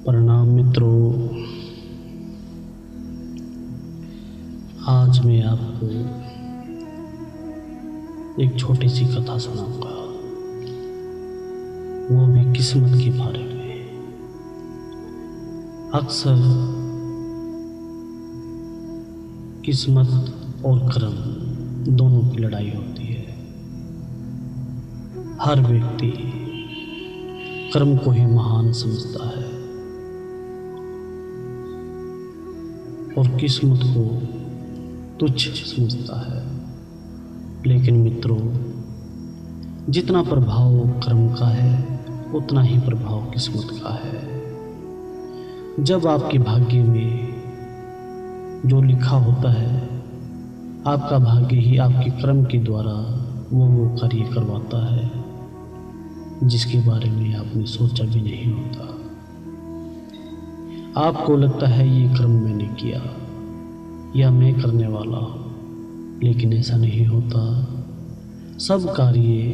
प्रणाम मित्रों। आज मैं आपको एक छोटी सी कथा सुनाऊंगा, वो भी किस्मत के बारे में। अक्सर किस्मत और कर्म दोनों की लड़ाई होती है। हर व्यक्ति कर्म को ही महान समझता है और किस्मत को तुच्छ समझता है। लेकिन मित्रों, जितना प्रभाव कर्म का है उतना ही प्रभाव किस्मत का है। जब आपके भाग्य में जो लिखा होता है, आपका भाग्य ही आपके कर्म के द्वारा वो कार्य करवाता है जिसके बारे में आपने सोचा भी नहीं होता। आपको लगता है ये कर्म मैंने किया या मैं करने वाला हूँ, लेकिन ऐसा नहीं होता। सब कार्य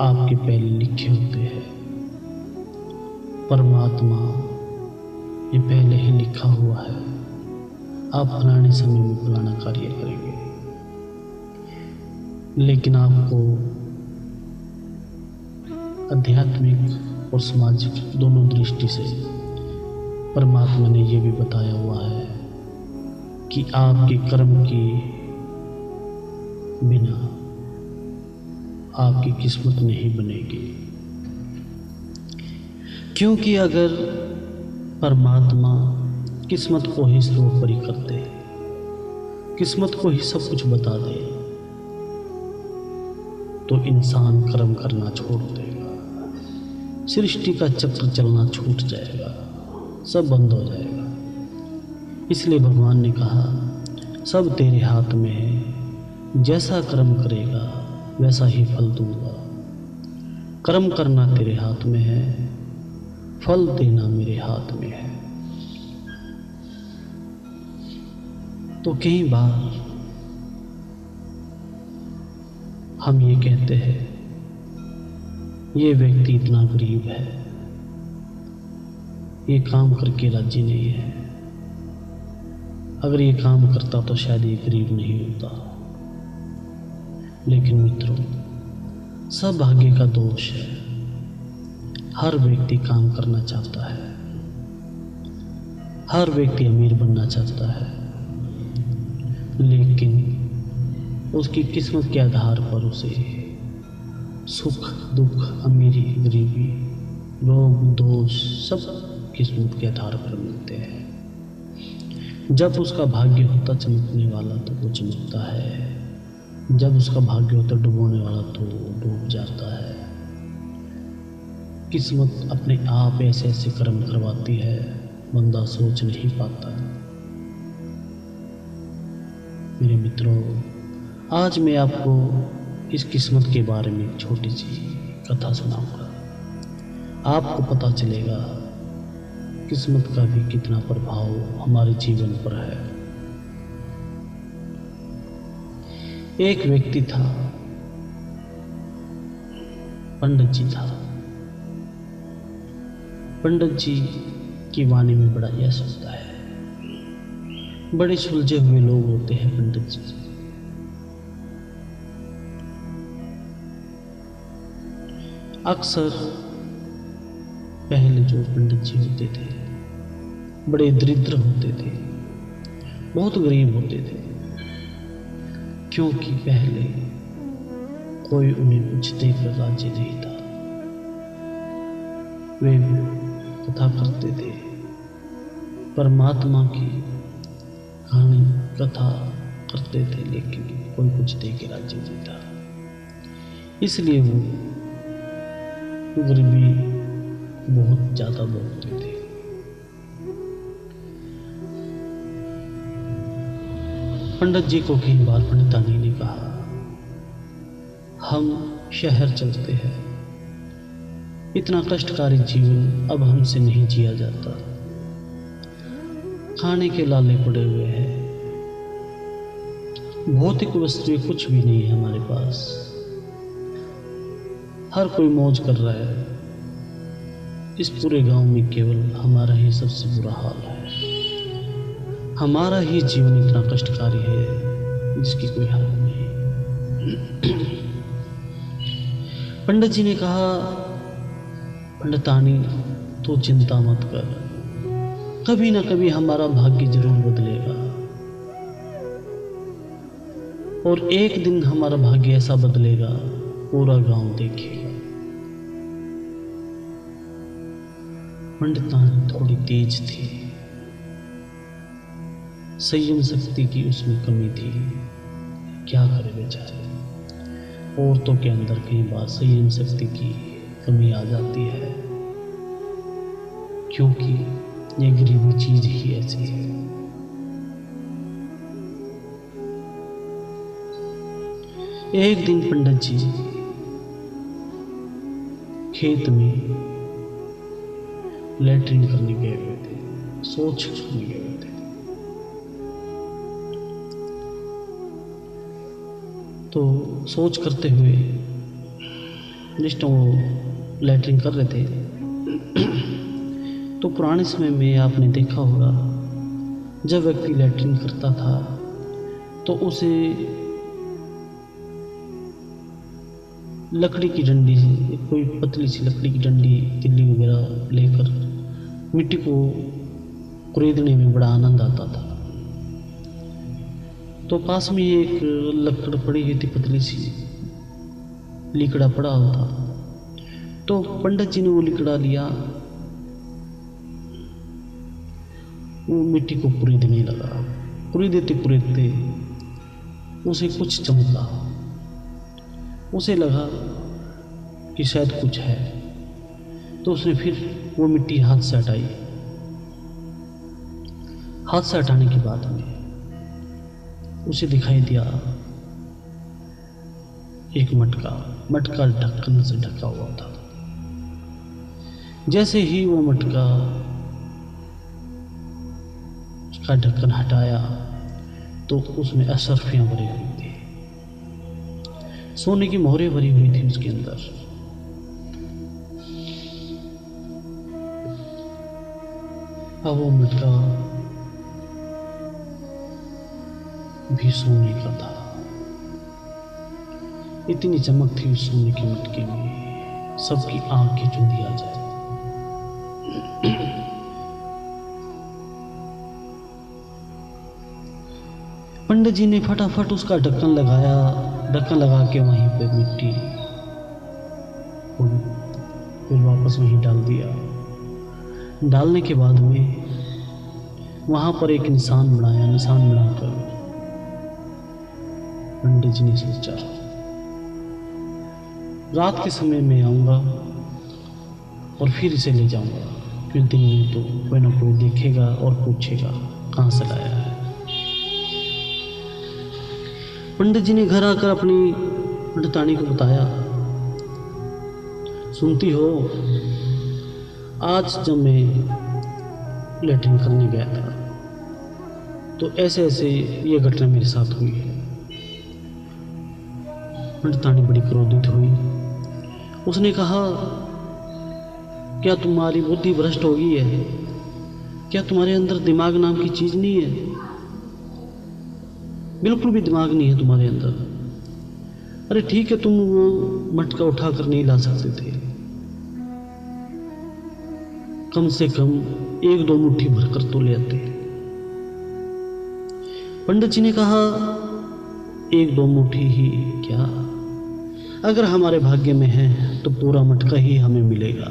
आपके पहले लिखे होते हैं। परमात्मा ये पहले ही लिखा हुआ है, आप फलाने समय में फलाना कार्य करेंगे। लेकिन आपको आध्यात्मिक और सामाजिक दोनों दृष्टि से परमात्मा ने यह भी बताया हुआ है कि आपके कर्म की बिना आपकी किस्मत नहीं बनेगी। क्योंकि अगर परमात्मा किस्मत को ही सर्वोपरि कर दे, किस्मत को ही सब कुछ बता दे, तो इंसान कर्म करना छोड़ देगा, सृष्टि का चक्र चलना छूट जाएगा, सब बंद हो जाएगा। इसलिए भगवान ने कहा, सब तेरे हाथ में है, जैसा कर्म करेगा वैसा ही फल दूंगा। कर्म करना तेरे हाथ में है, फल देना मेरे हाथ में है। तो कई बार हम ये कहते हैं, ये व्यक्ति इतना गरीब है, ये काम करके राजी नहीं है, अगर ये काम करता तो शायद ये गरीब नहीं होता। लेकिन मित्रों, सब भाग्य का दोष है। हर व्यक्ति काम करना चाहता है, हर व्यक्ति अमीर बनना चाहता है, लेकिन उसकी किस्मत के आधार पर उसे सुख दुख, अमीरी गरीबी, रोग दोष सब किस्मत के आधार पर मिलते हैं। जब उसका भाग्य होता चमकने वाला तो वो चमकता है, जब उसका भाग्य होता डुबोने वाला तो डूब जाता है। किस्मत अपने आप ऐसे ऐसे कर्म करवाती है, बंदा सोच नहीं पाता। मेरे मित्रों, आज मैं आपको इस किस्मत के बारे में एक छोटी सी कथा सुनाऊंगा। आपको पता चलेगा किस्मत का भी कितना प्रभाव हमारे जीवन पर है। एक व्यक्ति था, पंडित जी था। पंडित जी की वाणी में बड़ा यश होता है, बड़े सुलझे हुए लोग होते हैं पंडित जी। अक्सर पहले जो पंडित जी होते थे बड़े दरिद्र होते थे, बहुत गरीब होते थे, क्योंकि पहले कोई उन्हें कुछ देकर राजी नहीं था। वे कथा करते थे, परमात्मा की कहानी कथा करते थे, लेकिन कोई कुछ देकर राजी नहीं था। इसलिए वो गरीबी बहुत ज़्यादा भोगते थे। पंडित जी को कई बार पंडितानी ने कहा, हम शहर चलते हैं, इतना कष्टकारी जीवन अब हमसे नहीं जिया जाता। खाने के लाले पड़े हुए हैं, भौतिक वस्तुएं कुछ भी नहीं है हमारे पास। हर कोई मौज कर रहा है, इस पूरे गांव में केवल हमारा ही सबसे बुरा हाल है। हमारा ही जीवन इतना कष्टकारी है जिसकी कोई हाल नहीं। पंडित जी ने कहा, पंडितानी तू चिंता मत कर, कभी ना कभी हमारा भाग्य जरूर बदलेगा और एक दिन हमारा भाग्य ऐसा बदलेगा पूरा गांव देखेगा। पंडितानी थोड़ी तेज थी, संयम शक्ति की उसमें कमी थी। क्या करे बेचारे, औरतों के अंदर कई बार संयम शक्ति की कमी आ जाती है, क्योंकि ये गरीबी चीज ही ऐसी है। एक दिन पंडित जी खेत में लैट्रिन करने गए हुए थे, शौच करने गए हुए थे। तो शौच करते हुए जिस वो लैट्रिन कर रहे थे, तो पुराने समय में आपने देखा होगा, जब व्यक्ति लैट्रिन करता था तो उसे लकड़ी की डंडी से, कोई पतली सी लकड़ी की डंडी, तिल्ली वगैरह लेकर मिट्टी को कुरेदने में बड़ा आनंद आता था। तो पास में एक लकड़ पड़ी हुई थी, पतली सी लिकड़ा पड़ा हुआ था। तो पंडित जी ने वो लिकड़ा लिया, वो मिट्टी को कुरेदने लगा। कुरेदते कुरेदते उसे कुछ चमका, उसे लगा कि शायद कुछ है, तो उसने फिर वो मिट्टी हाथ से हटाई। हाथ से हटाने के बाद में उसे दिखाई दिया एक मटका ढक्कन से ढका हुआ था। जैसे ही वो मटका उसका ढक्कन हटाया तो उसमें अशर्फियां भरी हुई थी, सोने की मोहरें भरी हुई थी उसके अंदर। अब वो मटका भी सोने का था। इतनी चमक थी उस सोने के मटके में, सबकी आंखें चुंधी आ जाए। पंडित जी ने फटाफट उसका ढक्कन लगाया, ढक्कन लगा के वहीं पे मिट्टी फिर वापस वहीं डाल दिया। डालने के बाद में वहां पर एक निशान बनाया। निशान बनाकर पंडित जी ने सोचा, रात के समय में आऊंगा और फिर इसे ले जाऊंगा, फिर दिन में तो कोई ना कोई देखेगा और पूछेगा कहां से लाया है। पंडित जी ने घर आकर अपनी पंडितानी को बताया, सुनती हो, आज जब मैं लैट्रिन करने गया था तो ऐसे ऐसे ये घटना मेरे साथ हुई है। पंडितानी बड़ी क्रोधित हुई। उसने कहा, क्या तुम्हारी बुद्धि भ्रष्ट हो गई है? क्या तुम्हारे अंदर दिमाग नाम की चीज नहीं है? बिल्कुल भी दिमाग नहीं है तुम्हारे अंदर। अरे ठीक है, तुम वो मटका उठाकर नहीं ला सकते थे, कम से कम 1-2 मुट्ठी भरकर तो ले आते। पंडित जी ने कहा, 1-2 मुट्ठी ही क्या, अगर हमारे भाग्य में है तो पूरा मटका ही हमें मिलेगा,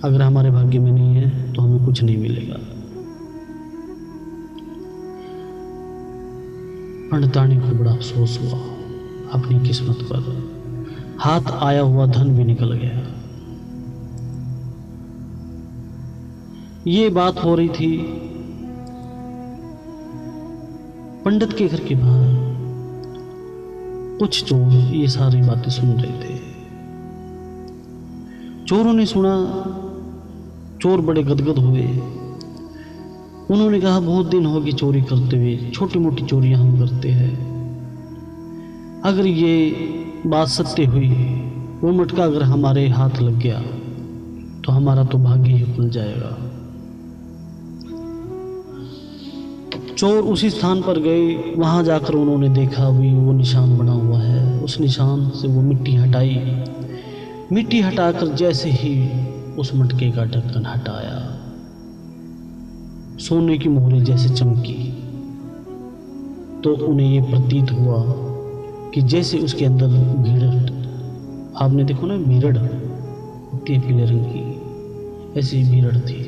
अगर हमारे भाग्य में नहीं है तो हमें कुछ नहीं मिलेगा। पंडितानी को बड़ा अफसोस हुआ अपनी किस्मत पर। हाथ आया हुआ धन भी निकल गया। ये बात हो रही थी पंडित के घर के बाहर। कुछ चोर ये सारी बातें सुन रहे थे। चोरों ने सुना, चोर बड़े गदगद हुए। उन्होंने कहा, बहुत दिन हो गए चोरी करते हुए, छोटी मोटी चोरियां हम करते हैं। अगर ये बात सत्य हुई, वो मटका अगर हमारे हाथ लग गया तो तो हमारा तो भाग्य ही खुल जाएगा। चोर उसी स्थान पर गए, वहां जाकर उन्होंने देखा भी वो निशान बना हुआ है। उस निशान से वो मिट्टी हटाई। मिट्टी हटाकर जैसे ही उस मटके का ढक्कन हटाया, सोने की मोहरें जैसे चमकी। तो उन्हें ये प्रतीत हुआ कि जैसे उसके अंदर भीड़, आपने देखो ना भीड़ होती है पीले रंग की, ऐसी भीड़ थी।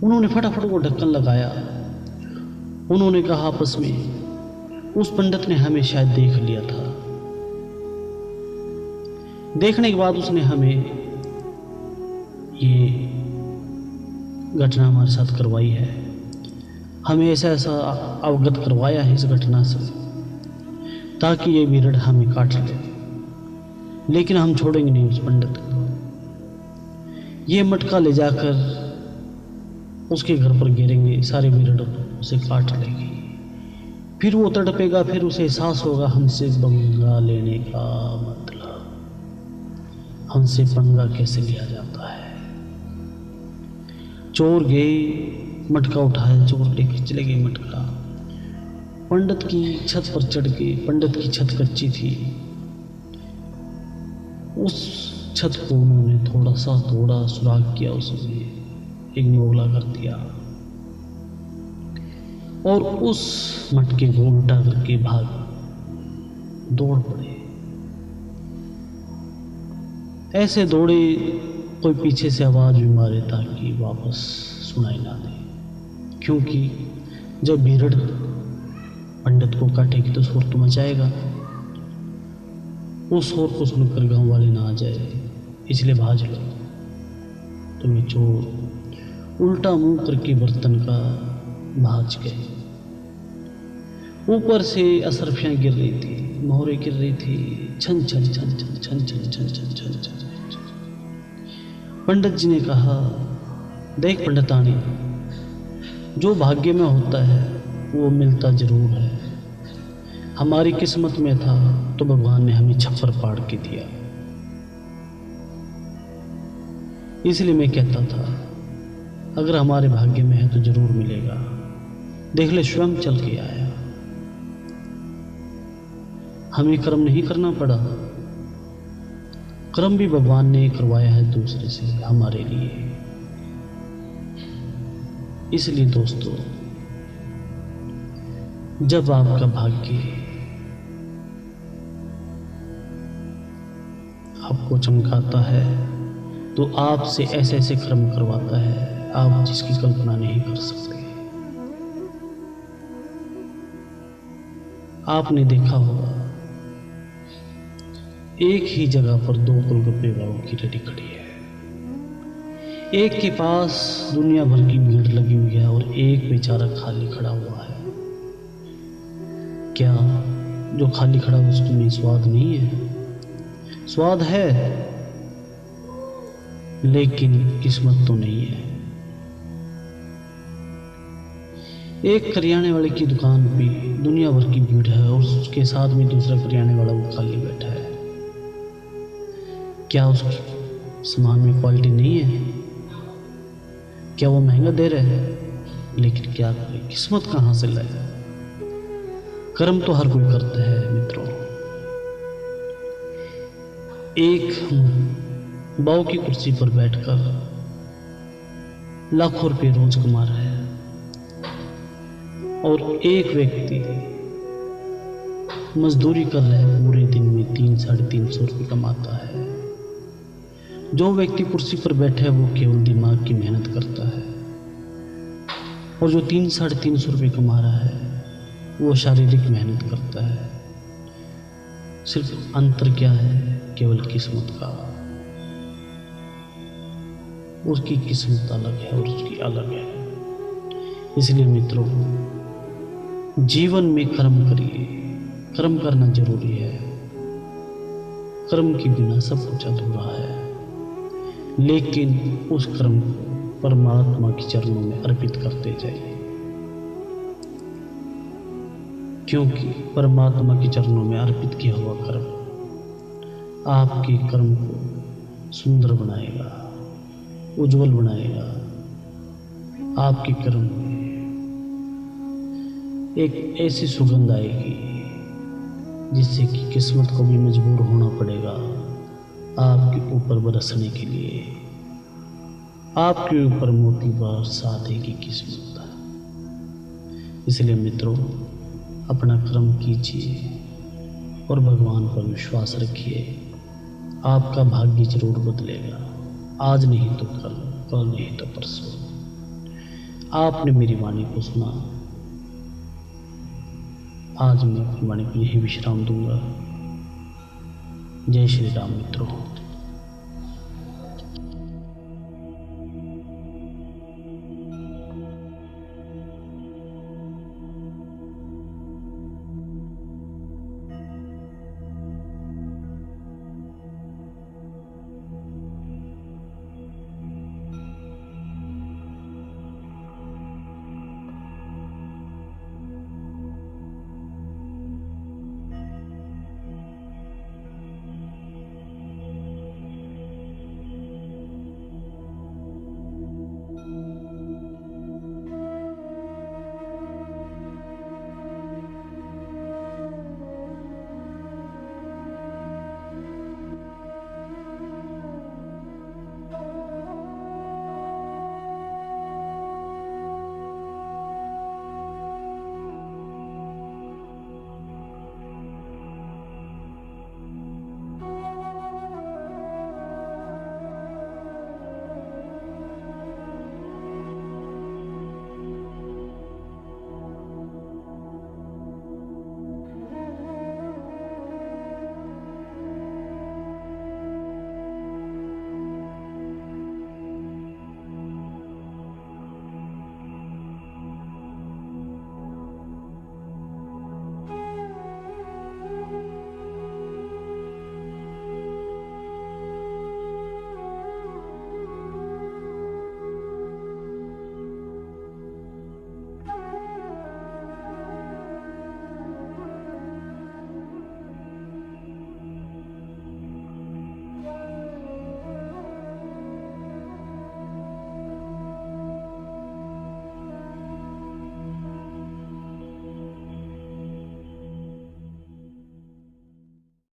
उन्होंने फटाफट वो ढक्कन लगाया। उन्होंने कहा आपस में, उस पंडित ने हमें शायद देख लिया था। देखने के बाद उसने हमें ये घटना हमारे साथ करवाई है, हमें ऐसा ऐसा अवगत करवाया है इस घटना से, ताकि ये भीड़ हमें काट ले। लेकिन हम छोड़ेंगे नहीं उस पंडित को। ये मटका ले जाकर उसके घर पर गिरेंगे, सारे भीड़ उसे काट लेगी। फिर वो तड़पेगा, फिर उसे एहसास होगा हमसे पंगा लेने का मतलब, हमसे पंगा कैसे लिया जाता है। चोर गए, मटका उठाया, चोर लेके चले गए मटका। पंडित की छत पर चढ़ के, पंडित की छत कच्ची थी, उस छत को उन्होंने थोड़ा सुराख किया, उसमें एक मोगला कर दिया और उस मटके को उल्टा करके दौड़ पड़े। ऐसे दौड़े, कोई पीछे से आवाज भी मारे ताकि वापस सुनाई ना दे, क्योंकि जब भीड़ पंडित को काटेगी तो शोर तो मचाएगा। उस शोर को सुनकर गांव वाले ना आ जाए, इसलिए भाज लो। तो ये चोर उल्टा मुंह करके बर्तन का भाज गए। ऊपर से असरफियां गिर रही थी, मोहरें गिर रही थी, छन छन छन छन छन छन छन छन छन छन। पंडित जी ने कहा, देख पंडितानी, जो भाग्य में होता है वो मिलता जरूर है। हमारी किस्मत में था तो भगवान ने हमें छप्पर फाड़ के दिया। इसलिए मैं कहता था, अगर हमारे भाग्य में है तो जरूर मिलेगा। देख ले, स्वयं चल के आया, हमें कर्म नहीं करना पड़ा। कर्म भी भगवान ने करवाया है दूसरे से हमारे लिए। इसलिए दोस्तों, जब आपका भाग्य आपको चमकाता है तो आपसे ऐसे ऐसे कर्म करवाता है आप जिसकी कल्पना नहीं कर सकते। आपने देखा होगा, एक ही जगह पर दो गोलगप्पे वालों की रेडी खड़ी है। एक के पास दुनिया भर की भीड़ लगी हुई है और एक बेचारा खाली खड़ा हुआ है। क्या जो खाली खड़ा है उसमें स्वाद नहीं है? स्वाद है, लेकिन किस्मत तो नहीं है। एक करियाने वाले की दुकान पे दुनिया भर की भीड़ है और उसके साथ में दूसरा करियाने वाला वो खाली बैठा है। क्या उसके सामान में क्वालिटी नहीं है? क्या वो महंगा दे रहे हैं? लेकिन क्या करे, किस्मत कहाँ से लाए? कर्म तो हर कोई करता है मित्रों। एक बाऊ की कुर्सी पर बैठकर लाखों रुपए रोज कमा रहा है और एक व्यक्ति मजदूरी कर रहा है, पूरे दिन में 300-350 रुपये कमाता है। जो व्यक्ति कुर्सी पर बैठा है वो केवल दिमाग की मेहनत करता है और जो 300-350 रुपये कमा रहा है वो शारीरिक मेहनत करता है। सिर्फ अंतर क्या है? केवल किस्मत का। उसकी किस्मत अलग है और उसकी अलग है। इसलिए मित्रों, जीवन में कर्म करिए। कर्म करना जरूरी है। कर्म के बिना सब कुछ अधूरा है, लेकिन उस कर्म को परमात्मा के चरणों में अर्पित करते जाइए, क्योंकि परमात्मा के चरणों में अर्पित किया हुआ कर्म आपके कर्म को सुंदर बनाएगा, उज्जवल बनाएगा। आपके कर्म में एक ऐसी सुगंध आएगी जिससे कि किस्मत को भी मजबूर होना पड़ेगा आपके ऊपर बरसने के लिए। आपके ऊपर मोती बरसा देगी किस्मत। इसलिए मित्रों, अपना कर्म कीजिए और भगवान पर विश्वास रखिए। आपका भाग्य जरूर बदलेगा, आज नहीं तो कल, कल नहीं तो परसों। आपने मेरी वाणी को सुना, आज मैं अपनी वाणी को यही विश्राम दूंगा। जय श्री राम मित्रों।